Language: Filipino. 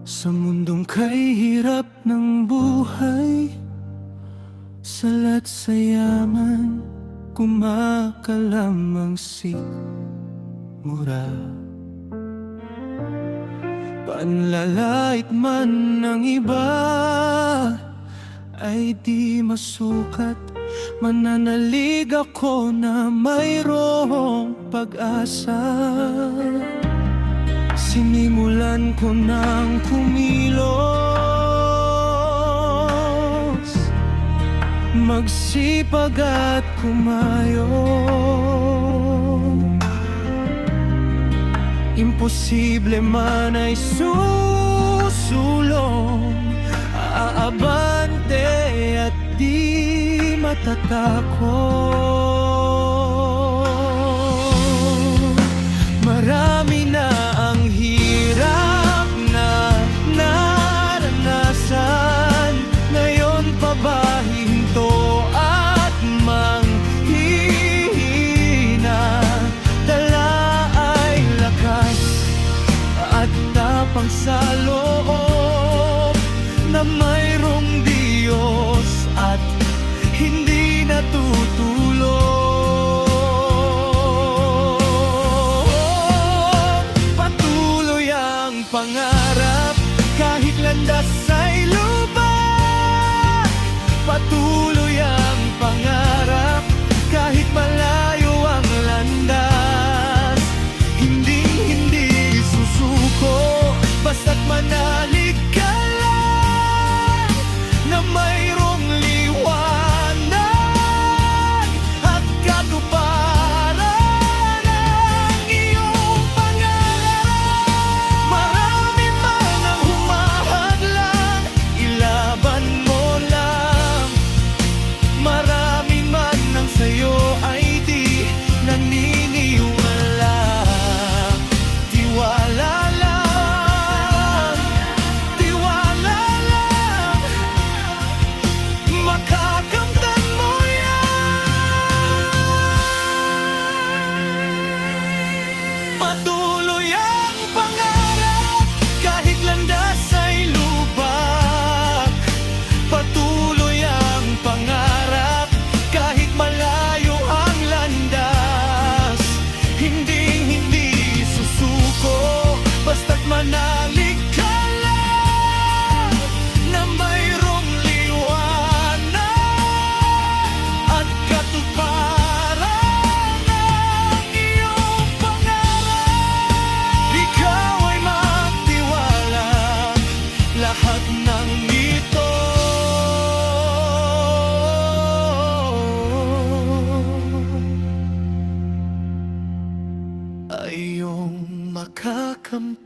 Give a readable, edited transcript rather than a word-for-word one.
Sa mundong kay hirap ng buhay, salat sa yaman, kumakalamang sikmura. Panlalait man ng iba ay di masukat. Mananalig ako na mayroong pag-asa. Sinimulan ko ng kumilos, magsipag at kumayo. Imposible man ay susulong, aabante at di matatakot. Marami na ang hirap na naranasan, ngayon pa ba hinto at manghihina? Dala ay lakas at tapang sa loob na mayroong Diyos at hindi natutulog. Patuloy ang pangarap kahit landas ay lubak. Patuloy ang pangarap kahit malayo ang landas. Hindi susuko basta't manalig ka lang na mayroong liwanag at katuparan ng iyong pangarap. Marami man ang humahadlang, ilaban mo lang. Marami man ang sa'yo ay di naniniwala. Tiwala lang, tiwala lang, makakamtan mo yan. Patuloy ang pangarap kahit landas ay lubak. Patuloy ang pangarap kahit malayo ang landas. Hindi susuko basta't manalig ka lang na mayroong liwanag at katuparan ng iyong pangarap. Ikaw ay magtiwala, lahat ng ito ay iyong makakamtan.